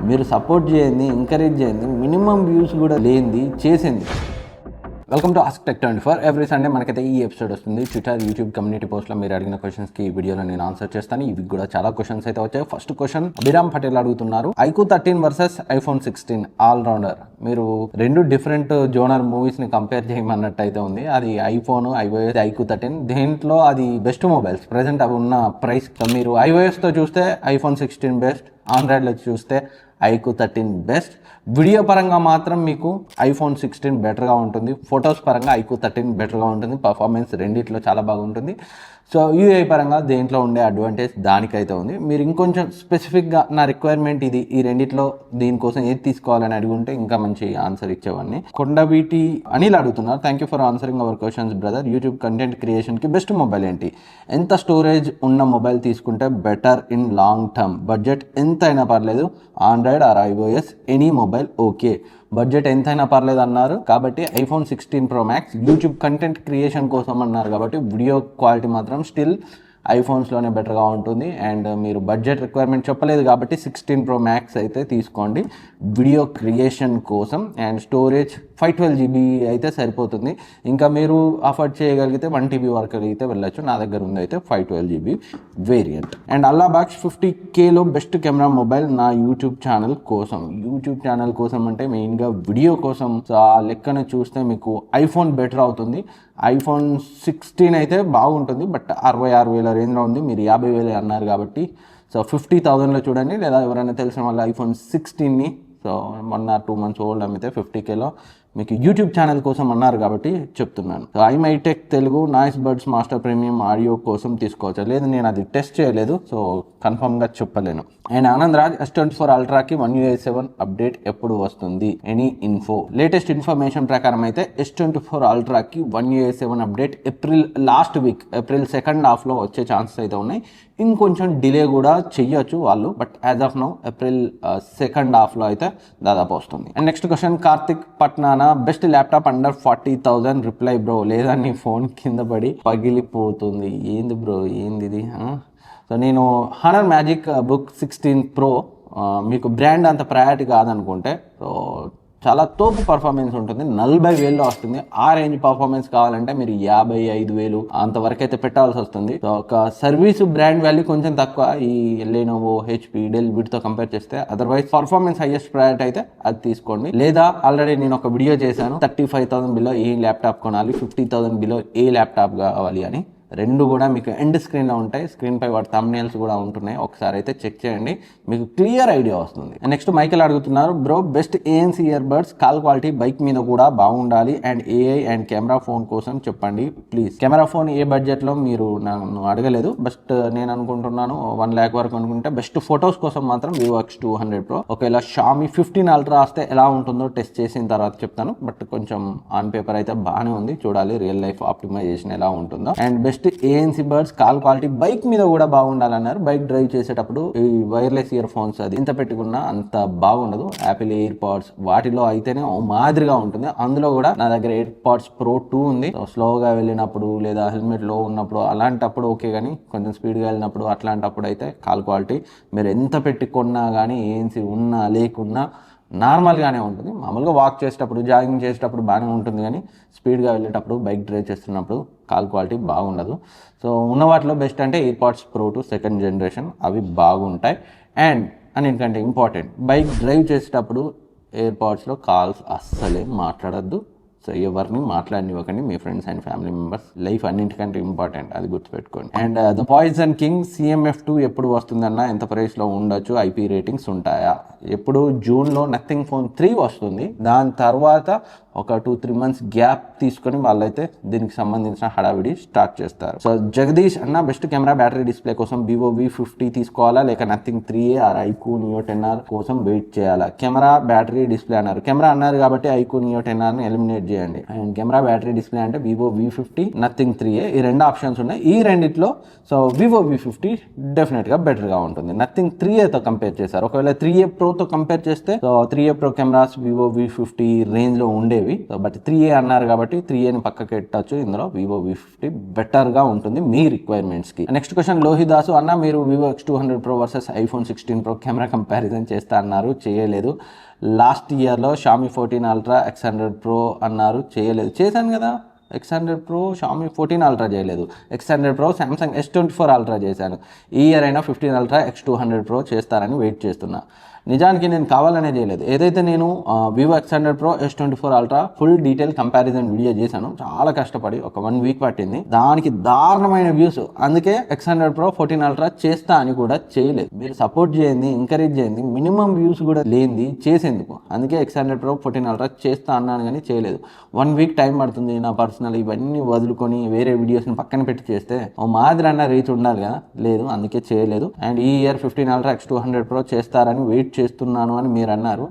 మీరు సపోర్ట్ చేయండి, ఎంకరేజ్ చేయండి, మినిమం వ్యూస్ కూడా లేనిది చేసింది. Welcome to ask tech 24. Every Sunday మనకైతే ఈ ఎపిసోడ్ వస్తుంది. ట్విట్టర్, యూట్యూబ్ కమ్యూనిటీ పోస్ట్లో మీరు అడిగిన క్వశ్చన్స్కి ఈ వీడియోలో నేను ఆన్సర్ చేస్తాను. ఇవి కూడా చాలా క్వశ్చన్స్ అయితే వచ్చాయి. ఫస్ట్ క్వశ్చన్ అభిరామ్ పటేల్ అడుగుతున్నారు, iQOO 13 వర్సెస్ iPhone 16 ఆల్రౌండర్. మీరు రెండు డిఫరెంట్ జోనర్ మూవీస్ని కంపేర్ చేయమన్నట్టు అయితే ఉంది. అది ఐఫోన్, iOS, iQOO 13 దేంట్లో అది బెస్ట్ మొబైల్స్ ప్రజెంట్ అవి ఉన్న ప్రైస్. మీరు iOSతో చూస్తే iPhone 16 బెస్ట్, ఆండ్రాయిడ్లో చూస్తే iQOO 13 బెస్ట్. వీడియో పరంగా మాత్రం మీకు iPhone 16 బెటర్గా ఉంటుంది. ఫొటోస్ పరంగా iQOO 13 బెటర్గా ఉంటుంది. పర్ఫార్మెన్స్ రెండిట్లో చాలా బాగుంటుంది. సో యూఐ పరంగా దేంట్లో ఉండే అడ్వాంటేజ్ దానికైతే ఉంది. మీరు ఇంకొంచెం స్పెసిఫిక్గా నా రిక్వైర్మెంట్ ఇది, ఈ రెండిట్లో దీనికోసం ఏది తీసుకోవాలని అడుగుంటే ఇంకా మంచి ఆన్సర్ ఇచ్చేవాడిని. కొండవీటి అనిల్ అడుగుతున్నారు, thank you for answering our questions brother. YouTube content క్రియేషన్కి బెస్ట్ మొబైల్ ఏంటి? ఎంత స్టోరేజ్ ఉన్న మొబైల్ తీసుకుంటే better in long term? Budget ఎంత అయినా పర్లేదు, Android or iOS any mobile okay. Budget ఎంతైనా పర్లేదు అన్నారు కాబట్టి iPhone 16 Pro Max. YouTube content creation కోసం అన్నారు కాబట్టి వీడియో క్వాలిటీ మాత్రం స్టిల్ ఐఫోన్స్లోనే బెటర్గా ఉంటుంది. అండ్ మీరు బడ్జెట్ రిక్వైర్మెంట్ చెప్పలేదు కాబట్టి 16 Pro Max అయితే తీసుకోండి వీడియో క్రియేషన్ కోసం. అండ్ స్టోరేజ్ 512 GB అయితే సరిపోతుంది. ఇంకా మీరు అఫోర్డ్ చేయగలిగితే 1 TB వరకు అయితే వెళ్ళచ్చు. నా దగ్గర ఉంది అయితే 512 GB వేరియంట్. అండ్ అల్లాబాక్స్ 50Kలో బెస్ట్ కెమెరా మొబైల్ నా యూట్యూబ్ ఛానల్ కోసం. యూట్యూబ్ ఛానల్ కోసం అంటే మెయిన్గా వీడియో కోసం. సో ఆ లెక్కన చూస్తే మీకు ఐఫోన్ బెటర్ అవుతుంది. iPhone 16 అయితే బాగుంటుంది, బట్ 66,000 రేంజ్లో ఉంది. మీరు 50,000 అన్నారు కాబట్టి సో 50,000లో చూడండి. లేదా ఎవరైనా తెలిసిన వాళ్ళు iPhone 16ని సో 1 or 2 months ఓల్డ్ అమ్మితే 50Kలో మీకు యూట్యూబ్ ఛానల్ కోసం అన్నారు కాబట్టి చెప్తున్నాను. So iMyTech Telugu Noise buds master premium audio కోసం తీసుకోవచ్చు. లేదు, నేను అది టెస్ట్ చేయలేదు సో కన్ఫర్మ్గా చెప్పలేను. And Anand Raj, S24 Ultraకి 1 UI 7 update ఎప్పుడు వస్తుంది? Any info? లేటెస్ట్ ఇన్ఫర్మేషన్ ప్రకారం అయితే S24 Ultraకి 1 UI 7 update last week April second హాఫ్లో వచ్చే ఛాన్సెస్ అయితే ఉన్నాయి. ఇంకొంచెం డిలే కూడా చెయ్యొచ్చు వాళ్ళు, but as of now April second హాఫ్లో అయితే దాదాపు వస్తుంది. అండ్ నెక్స్ట్ క్వశ్చన్ కార్తిక్ పట్నానా, best laptop under 40,000 reply bro, లేదా నీ ఫోన్ కింద పడి పగిలిపోతుంది. ఏంది బ్రో, ఏంది ఇది? సో నేను Honor Magic Book 16 Pro, మీకు బ్రాండ్ అంత ప్రయారిటీ కాదనుకుంటే సో చాలా తోపు పర్ఫార్మెన్స్ ఉంటుంది. 40,000లో వస్తుంది. ఆ రేంజ్ పర్ఫార్మెన్స్ కావాలంటే మీరు 55,000 అంతవరకు అయితే పెట్టాల్సి వస్తుంది. సో ఒక సర్వీస్ బ్రాండ్ వాల్యూ కొంచెం తక్కువ ఈ లెనోవో, HP, డెల్ వీటితో కంపేర్ చేస్తే. అదర్వైజ్ పర్ఫార్మెన్స్ హైయెస్ట్ ప్రయారిటీ అయితే అది తీసుకోండి. లేదా ఆల్రెడీ నేను ఒక వీడియో చేశాను 35,000 బిలో ఏ ల్యాప్టాప్ కొనాలి, 50,000 బిలో ఏ ల్యాప్టాప్ కావాలి అని. రెండు కూడా మీకు ఎండ్ స్క్రీన్లో ఉంటాయి. స్క్రీన్పై వాటి థంబ్నెయిల్స్ కూడా ఉంటున్నాయి. ఒకసారి అయితే చెక్ చేయండి, మీకు క్లియర్ ఐడియా వస్తుంది. నెక్స్ట్ మైకేల్ అడుగుతున్నారు, bro best ANC ear buds, call quality bike మీద కూడా బాగుండాలి and AI and camera phone కోసం చెప్పండి ప్లీజ్. కెమెరా ఫోన్ ఏ బడ్జెట్లో మీరు నన్ను అడగలేదు, బట్ నేను అనుకుంటున్నాను 1 lakh వరకు అనుకుంటే బెస్ట్ ఫొటోస్ కోసం మాత్రం Vivo X200 Pro. ఒకవేళ Xiaomi 15 Ultra వస్తే ఎలా ఉంటుందో టెస్ట్ చేసిన తర్వాత చెప్తాను. బట్ కొంచెం ఆన్ పేపర్ అయితే బాగానే ఉంది, చూడాలి రియల్ లైఫ్ ఆప్టిమైజేషన్ ఎలా ఉంటుందో. And best ANC birds call quality bike మీద కూడా బాగుండాలన్నారు. బైక్ డ్రైవ్ చేసేటప్పుడు ఈ వైర్లెస్ ఇయర్ ఫోన్స్ అది ఎంత పెట్టుకున్నా అంత బాగుండదు. యాపిల్ ఎయిర్ పాడ్స్ వాటిలో అయితేనే మాదిరిగా ఉంటుంది. అందులో కూడా నా దగ్గర ఎయిర్ పాడ్స్ Pro 2 ఉంది. స్లోగా వెళ్ళినప్పుడు లేదా హెల్మెట్ లో ఉన్నప్పుడు అలాంటప్పుడు ఓకే, కానీ కొంచెం స్పీడ్గా వెళ్ళినప్పుడు అట్లాంటప్పుడు అయితే కాల్ క్వాలిటీ మీరు ఎంత పెట్టుకున్నా కానీ ANC ఉన్నా లేకున్నా నార్మల్గానే ఉంటుంది. మామూలుగా వాక్ చేసేటప్పుడు, జాగింగ్ చేసేటప్పుడు బాగానే ఉంటుంది, కానీ స్పీడ్గా వెళ్ళేటప్పుడు, బైక్ డ్రైవ్ చేస్తున్నప్పుడు కాల్ క్వాలిటీ బాగుండదు. సో ఉన్న వాటిలో బెస్ట్ అంటే AirPods Pro 2 second generation, అవి బాగుంటాయి. అండ్ అన్నిటికంటే ఇంపార్టెంట్, బైక్ డ్రైవ్ చేసేటప్పుడు ఎయిర్ పాడ్స్లో కాల్స్ అస్సలే మాట్లాడద్దు. సో ఎవరిని మాట్లాడనివ్వకండి, మీ friends and family members. Life అన్నింటికంటే ఇంపార్టెంట్, అది గుర్తుపెట్టుకోండి. And the poison king CMF2 ఎప్పుడు వస్తుందన్న, ఎంత ప్రైస్లో ఉండొచ్చు, IP రేటింగ్స్ ఉంటాయా? ఎప్పుడు జూన్లో నథింగ్ ఫోన్ 3 వస్తుంది. దాని తర్వాత ఒక 2-3 months గ్యాప్ తీసుకొని వాళ్ళైతే దీనికి సంబంధించిన హడావిడి స్టార్ట్ చేస్తారు. సో జగదీష్ అన్న, బెస్ట్ కెమెరా బ్యాటరీ డిస్ప్లే కోసం Vivo V50 తీసుకోవాలా లేక nothing 3A are iQOO Neo 10R కోసం వెయిట్ చేయాలా? కెమెరా బ్యాటరీ డిస్ప్లే అన్నారు. కెమెరా అన్నారు కాబట్టి iQOO Neo 10Rని ఎలిమినేట్ చేయాలి. చేయండి. అండ్ కెమెరా బ్యాటరీ డిస్ప్లే అంటే వివో V50 నథింగ్ 3A ఈ రెండు ఆప్షన్స్ ఉన్నాయి. ఈ రెండిట్లో సో వివో V50 డెఫినెట్గా బెటర్గా ఉంటుంది. నథింగ్ 3Aతో కంపేర్ చేశారు. ఒకవేళ 3A Proతో కంపేర్ చేస్తే so 3A Pro cameras Vivo V50 రేంజ్లో ఉండేవి. సో బట్ 3A అన్నారు కాబట్టి 3Aని పక్కకి పెట్టచ్చు. ఇందులో వివో V50 బెటర్గా ఉంటుంది మీ రిక్వైర్మెంట్స్కి. నెక్స్ట్ క్వశ్చన్ లోహిదాసు అన్న, మీరు Vivo X200 Pro versus iPhone 16 Pro camera comparison చేస్తా అన్నారు, చేయలేదు. లాస్ట్ ఇయర్లో Xiaomi 14 Ultra X100 Pro అన్నారు, చేయలేదు. చేశాను కదా, X100 Pro Xiaomi 14 Ultra చేయలేదు. X100 Pro Samsung S24 Ultra చేశాను. ఈ ఇయర్ అయినా 15 Ultra X200 Pro చేస్తారని వెయిట్ చేస్తున్నా. నిజానికి నేను కావాలనే చేయలేదు. ఏదైతే నేను Vivo X100 Pro S24 Ultra full detail comparison video చేశాను, చాలా కష్టపడి ఒక 1 వీక్ పట్టింది, దానికి దారుణమైన వ్యూస్. అందుకే X100 Pro 14 Ultra చేస్తా అని కూడా చేయలేదు. మీరు సపోర్ట్ చేయండి, ఎంకరేజ్ చేయండి, మినిమం వ్యూస్ కూడా లేనిది చేసేందుకు. అందుకే X100 Pro 14 Ultra చేస్తా అన్నాను కానీ చేయలేదు. 1 వీక్ టైం పడుతుంది. నా పర్సనల్ ఇవన్నీ వదులుకొని వేరే వీడియోస్ని పక్కన పెట్టి చేస్తే ఓ మాదిరి అన్న రీచ్ ఉండాలి కదా, లేదు, అందుకే చేయలేదు. అండ్ ఈ ఇయర్ 15 Ultra X200 Pro చేస్తారని వెయిట్ చేస్తున్నాను అని మీరు అన్నారు.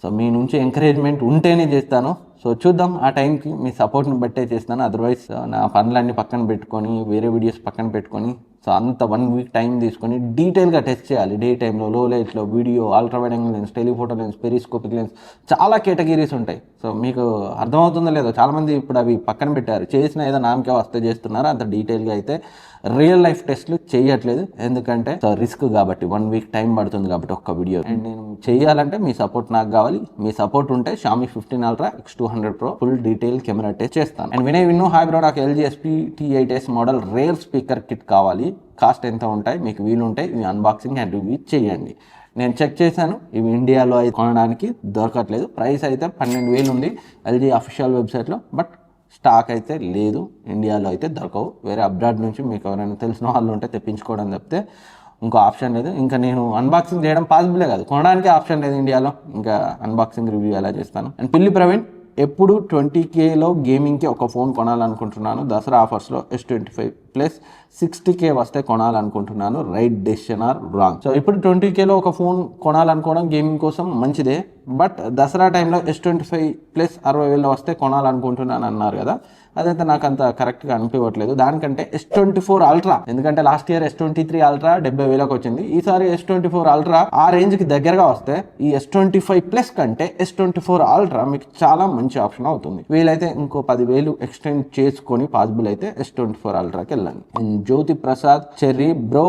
సో మీ నుంచి ఎంకరేజ్మెంట్ ఉంటేనే చేస్తాను. సో చూద్దాం, ఆ టైంకి మీ సపోర్ట్ని బట్టే చేస్తాను. అదర్వైజ్ నా పనులన్నీ పక్కన పెట్టుకొని వేరే వీడియోస్ పక్కన పెట్టుకొని సో అంత 1 వీక్ టైం తీసుకొని డీటెయిల్గా టెస్ట్ చేయాలి. డే టైంలో, లో లైట్లో, video, ultra wide angle lens, telephoto lens, periscopic lens, చాలా కేటగిరీస్ ఉంటాయి. సో మీకు అర్థమవుతుందో లేదో, చాలామంది ఇప్పుడు అవి పక్కన పెట్టారు. చేసిన ఏదో నామకే వస్తే చేస్తున్నారు, అంత డీటెయిల్గా అయితే రియల్ లైఫ్ టెస్ట్లు చేయట్లేదు. ఎందుకంటే సో రిస్క్ కాబట్టి, 1 వీక్ టైం పడుతుంది కాబట్టి ఒక్క వీడియో. అండ్ నేను చేయాలంటే మీ సపోర్ట్ నాకు కావాలి. మీ సపోర్ట్ ఉంటే Xiaomi 15 Ultra X200 Pro full detail camera test చేస్తాను. And Vinay Vinnu, hi bro, నాకు LG SP-T8S model rear speaker kit కావాలి, కాస్ట్ ఎంత ఉంటాయి, మీకు వీలుంటే ఇవి అన్బాక్సింగ్ అండ్ రివ్యూ చేయండి. నేను చెక్ చేశాను, ఇవి ఇండియాలో అయితే కొనడానికి దొరకట్లేదు. ప్రైస్ అయితే 12,000 ఉంది LG అఫీషియల్ వెబ్సైట్లో, బట్ స్టాక్ అయితే లేదు, ఇండియాలో అయితే దొరకవు. వేరే అబ్రాడ్ నుంచి మీకు ఎవరైనా తెలిసిన వాళ్ళు ఉంటే తెప్పించుకోవడం తప్పితే ఇంకో ఆప్షన్ లేదు. ఇంకా నేను అన్బాక్సింగ్ చేయడం పాసిబులే కాదు, కొనడానికి ఆప్షన్ లేదు ఇండియాలో. ఇంకా అన్బాక్సింగ్ రివ్యూ ఎలా చేస్తాను. అండ్ పిల్లి ప్రవీణ్, ఎప్పుడు 20Kలో గేమింగ్కి ఒక ఫోన్ కొనాలనుకుంటున్నాను. దసరా ఆఫర్స్లో S25 ప్లస్ 60K వస్తే కొనాలనుకుంటున్నాను. Right decision or wrong? So ఇప్పుడు 20Kలో ఒక ఫోన్ కొనాలనుకోవడం గేమింగ్ కోసం మంచిదే, బట్ దసరా టైంలో S25 ప్లస్ 60,000 వస్తే కొనాలనుకుంటున్నాను అన్నారు కదా, అదైతే నాకు అంత కరెక్ట్గా అనిపించట్లేదు. దానికంటే S24 Ultra, ఎందుకంటే లాస్ట్ ఇయర్ S23 Ultra 70,000కి వచ్చింది. ఈసారి S24 Ultra ఆ రేంజ్కి దగ్గరగా వస్తే ఈ S25 ప్లస్ కంటే S24 Ultra మీకు చాలా మంచి ఆప్షన్ అవుతుంది. వీలైతే ఇంకో 10,000 ఎక్స్టెండ్ చేసుకొని పాసిబుల్ అయితే S24 Ultraకి వెళ్ళండి. Jyothi Prasad, Cherry bro,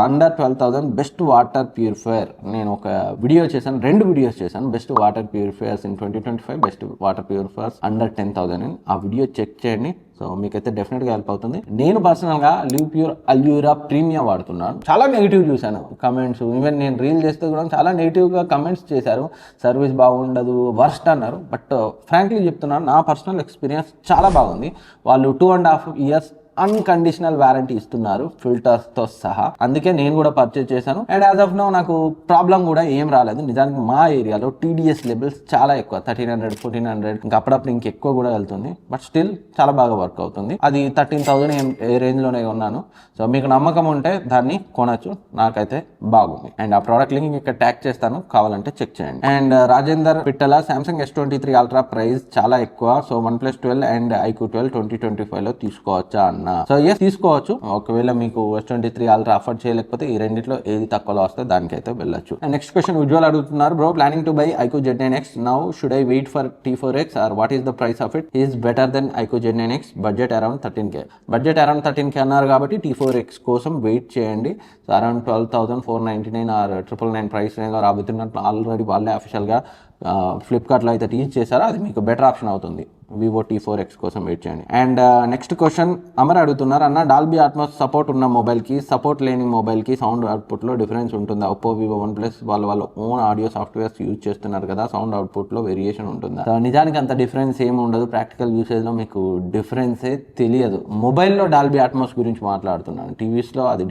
under 12,000 best water purifier. నేను ఒక వీడియో చేశాను, 2 వీడియోస్ చేశాను, best water purifiers in 2025, best water purifiers under 10,000 అని. ఆ వీడియో చెక్ చేయండి. సో మీకైతే డెఫినెట్గా హెల్ప్ అవుతుంది. నేను పర్సనల్గా లివ్ ప్యూర్ అల్యూరా ప్రీమియం వాడుతున్నాను. చాలా నెగిటివ్ చూశాను కమెంట్స్, ఈవెన్ నేను రీల్ చేస్తే కూడా చాలా నెగిటివ్గా కమెంట్స్ చేశారు. సర్వీస్ బాగుండదు, వర్స్ట్ అన్నారు. బట్ ఫ్రాంక్లీ చెప్తున్నాను, నా పర్సనల్ ఎక్స్పీరియన్స్ చాలా బాగుంది. వాళ్ళు 2.5 years అన్కండిషనల్ వారంటీ ఇస్తున్నారు ఫిల్టర్స్తో సహా. అందుకే నేను కూడా పర్చేజ్ చేశాను. అండ్ యాజ్ ఆఫ్ నౌ నాకు ప్రాబ్లం కూడా ఏం రాలేదు. నిజానికి మా ఏరియాలో TDS లెవెల్స్ చాలా ఎక్కువ, 1300, 1400, ఇంకా అప్పుడప్పుడు ఇంకెక్కువ కూడా వెళ్తుంది. బట్ స్టిల్ చాలా బాగా వర్క్ అవుతుంది. అది 13,000 ఏ రేంజ్లోనే ఉన్నాను. సో మీకు నమ్మకం ఉంటే దాన్ని కొనచ్చు, నాకైతే బాగుంది. అండ్ ఆ ప్రోడక్ట్ లింక్ ఇక్కడ ట్యాగ్ చేస్తాను, కావాలంటే చెక్ చేయండి. And Rajender Pittala, Samsung S23 Ultra price చాలా ఎక్కువ, సో OnePlus 12 అండ్ iQOO 12 2025లో తీసుకోవచ్చా అన్న? సో ఎస్, తీసుకోవచ్చు. ఒకవేళ మీకు S23 Ultra అఫోర్డ్ చేయలేకపోతే ఈ రెండిట్లో ఏది తక్కువలో వస్తే దానికైతే వెళ్ళొచ్చు. అండ్ నెక్స్ట్ క్వశ్చన్ ఉజ్వల్ అడుగుతున్నారు, bro planning to buy iQOO Z9X now, should I wait for T4X or what is the price of it? Is better than iQOO Z9X? Budget around 13K. Budget around 13K అన్నారు కాబట్టి T4X కోసం wait చేయండి. So around 12,499 are 999 price రేంజ్లో రాబోతున్నట్లు already వాళ్ళే అఫీషియల్గా ఫ్లిప్కార్ట్లో అయితే teach చేశారో అది మీకు బెటర్ ఆప్షన్ అవుతుంది. వివో T4X కోసం వెయిట్ చేయండి. అండ్ నెక్స్ట్ క్వశ్చన్ అమర్ అడుగుతున్నారు, అన్న డాల్బీ అట్మాస్ సపోర్ట్ ఉన్న మొబైల్కి సపోర్ట్ లేని మొబైల్కి సౌండ్ అవుట్పుట్లో డిఫరెన్స్ ఉంటుందా? ఒప్పో, వివో, OnePlus వాళ్ళ ఓన్ ఆడియో సాఫ్ట్వేర్స్ యూజ్ చేస్తున్నారు కదా, సౌండ్ అవుట్పుట్లో వేరియేషన్ ఉంటుందా? నిజానికి అంత డిఫరెన్స్ ఏమి ఉండదు. ప్రాక్టికల్ యూసేజ్లో మీకు డిఫరెన్సే తెలియదు. మొబైల్లో డాల్బీ అట్మాస్ గురించి మాట్లాడుతున్నాను, టీవీస్లో అది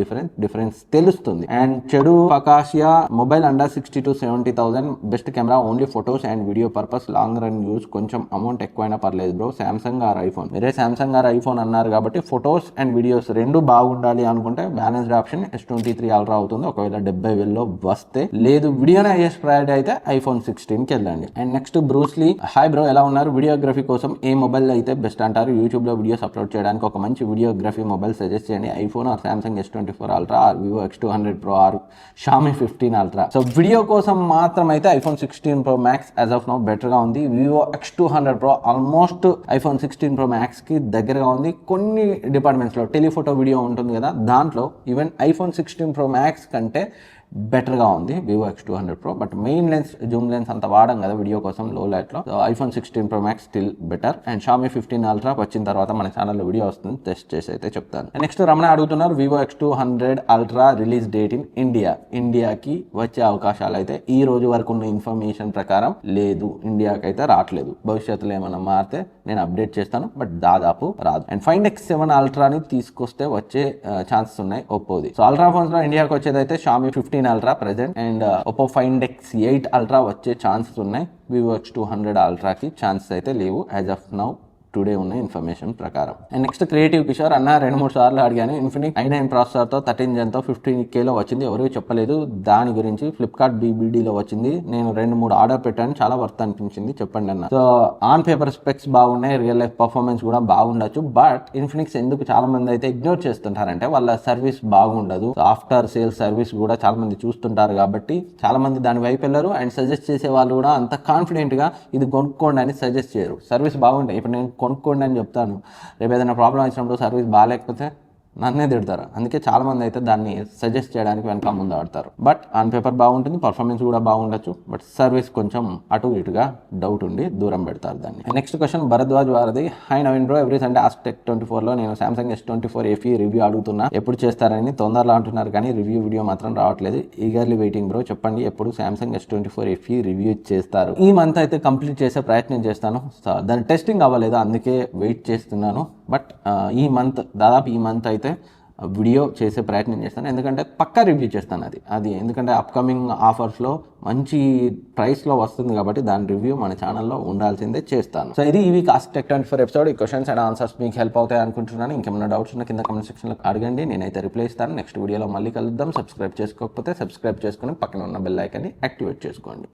డిఫరెన్స్ తెలుస్తుంది. అండ్ చెడు పకాషియా, mobile under 60,000 to 70,000, best camera only photos and video purpose, long run use, కొంచెం అమౌంట్ ఎక్కువైనా పర్లేదు బ్రో, సామ్సంగ్ ఆర్ ఐఫోన్. మీరే సామ్సంగ్ ఆర్ ఐఫోన్ అన్నారు కాబట్టి ఫొటోస్ అండ్ వీడియోస్ రెండు బాగుండాలి అనుకుంటే బ్యాలెన్స్డ్ ఆప్షన్ S23 అల్ట్రా అవుతుంది, ఒకవేళ 70,000లో వస్తే. లేదు వీడియోనే హైయెస్ట్ ప్రయారిటీ అయితే iPhone 16 కి వెళ్ళండి. And next Bruce Lee, hi bro ఎలా ఉన్నారు, వీడియోగ్రఫీ కోసం ఏ మొబైల్ అయితే బెస్ట్ అంటారు, యూట్యూబ్ లో వీడియోస్ అప్లోడ్ చేయడానికి ఒక మంచి వీడియోగ్రఫీ మొబైల్ సజెస్ట్ చేయండి, iPhone or Samsung S24 ultra or Vivo X200 Pro or Xiaomi 15 ultra. So video కోసం మాత్రం అయితే iPhone 16 Pro Max as of now better గా ఉంది. Vivo X200 Pro almost iPhone 16 Pro Max కి దగ్గరగా ఉంది. కొన్ని డిపార్ట్మెంట్స్ లో టెలిఫోటో వీడియో ఉంటుంది కదా, దాంట్లో ఈవెన్ iPhone 16 Pro Max కంటే బెటర్గా ఉంది Vivo X200 Pro. But main lens, Zoom lens అంత వాడడం కదా వీడియో కోసం లో లైట్లో. iPhone 16 Pro Max still better. And Xiaomi 15 ultra వచ్చిన తర్వాత మన ఛానల్లో వీడియో వస్తుంది, టెస్ట్ చేసి అయితే చెప్తాను. నెక్స్ట్ రమణ అడుగుతున్నారు, Vivo X200 ultra release date in ఇండియాకి వచ్చే అవకాశాలు అయితే ఈ రోజు వరకు ఉన్న ఇన్ఫర్మేషన్ ప్రకారం లేదు, ఇండియాకి అయితే రావట్లేదు. భవిష్యత్తులో ఏమైనా మారితే నేను అప్డేట్ చేస్తాను, బట్ దాదాపు రాదు. అండ్ Find X7 అల్ట్రాని తీసుకొస్తే వచ్చే ఛాన్సెస్ ఉన్నాయి ఒప్పోది. సో అల్ట్రా ఫోన్స్ లో ఇండియాకి వచ్చేది అయితే Xiaomi 15 ultra present, and Oppo Find X8 ultra వచ్చే ఛాన్సెస్ ఉన్నాయి. వివో X200 అల్ట్రాకి ఛాన్సెస్ అయితే లేవు యాజ్ ఆఫ్ నౌ టుడే ఉన్న ఇన్ఫర్మేషన్ ప్రకారం. అండ్ నెక్స్ట్ క్రియేటివ్ కిషోర్ అన్న, 2-3 సార్లు అడిగాను, ఇన్ఫినిక్స్ i9 ప్రాసెసర్తో 13 Gen తో 15Kలో వచ్చింది, ఎవరికి చెప్పలేదు దాని గురించి. ఫ్లిప్కార్ట్ BBDలో వచ్చింది, నేను 2-3 ఆర్డర్ పెట్టాను, చాలా వర్త్ అనిపించింది, చెప్పండి అన్న. సో ఆన్ పేపర్ స్పెక్స్ బాగున్నాయి, రియల్ లైఫ్ పర్ఫార్మెన్స్ కూడా బాగుండొచ్చు, బట్ ఇన్ఫినిక్స్ ఎందుకు చాలా మంది అయితే ఇగ్నోర్ చేస్తుంటారంటే వాళ్ళ సర్వీస్ బాగుండదు. ఆఫ్టర్ సేల్ సర్వీస్ కూడా చాలా మంది చూస్తుంటారు కాబట్టి చాలా మంది దాని వైపు వెళ్ళరు. అండ్ సజెస్ట్ చేసే వాళ్ళు కూడా అంత కాన్ఫిడెంట్గా ఇది కొనుక్కోండి అని సజెస్ట్ చేయరు. సర్వీస్ బాగుంటాయి, ఇప్పుడు నేను కొనుక్కోండి అని చెప్తాను, రేపు ఏదైనా ప్రాబ్లం వచ్చినప్పుడు సర్వీస్ బాగాలేకపోతే నన్నే తిడతారు. అందుకే చాలా మంది అయితే దాన్ని సజెస్ట్ చేయడానికి వెనక ముందు ఆడతారు. బట్ ఆన్ పేపర్ బాగుంటుంది, పర్ఫార్మెన్స్ కూడా బాగుండొచ్చు, బట్ సర్వీస్ కొంచెం అటు ఇటుగా డౌట్ ఉండి దూరం పెడతారు దాన్ని. Next question Bharadwaj Varadhi, hi Naveen bro, every Sunday ask tech 24లో నేను సామ్సంగ్ S24 FE రివ్యూ అడుగుతున్నా, ఎప్పుడు చేస్తారని తొందరలో అంటున్నారు కానీ రివ్యూ వీడియో మాత్రం రావట్లేదు, ఈగర్లీ వెయిటింగ్ బ్రో, చెప్పండి ఎప్పుడు సామ్సంగ్ S24 FE రివ్యూ చేస్తారు. ఈ మంత్ అయితే కంప్లీట్ చేసే ప్రయత్నం చేస్తాను, దాని టెస్టింగ్ అవ్వలేదు అందుకే వెయిట్ చేస్తున్నాను. బట్ ఈ మంత్ అయితే వీడియో చేసే ప్రయత్నం చేస్తాను, ఎందుకంటే పక్కా రివ్యూ చేస్తాను అది ఎందుకంటే అప్కమింగ్ ఆఫర్స్లో మంచి ప్రైస్లో వస్తుంది కాబట్టి దాని రివ్యూ మన ఛానల్లో ఉండాల్సిందే, చేస్తాను. సో ఇది ఈ వీక్ ఆస్క్ టెక్ 24 ఎపిసోడ్. ఈ క్వశ్చన్స్ అండ్ ఆన్సర్స్ మీకు హెల్ప్ అవుతాయి అనుకుంటున్నాను. ఇంకేమైనా డౌట్స్ ఉన్న కింద కమెంట్ సెక్షన్లో అడగండి, నేనైతే రిప్లై ఇస్తాను. నెక్స్ట్ వీడియోలో మళ్ళీ కలుద్దాం. సబ్స్క్రైబ్ చేసుకోకపోతే సబ్స్క్రైబ్ చేసుకుని పక్కన ఉన్న బెల్ ఐకాన్ని యాక్టివేట్ చేసుకోండి.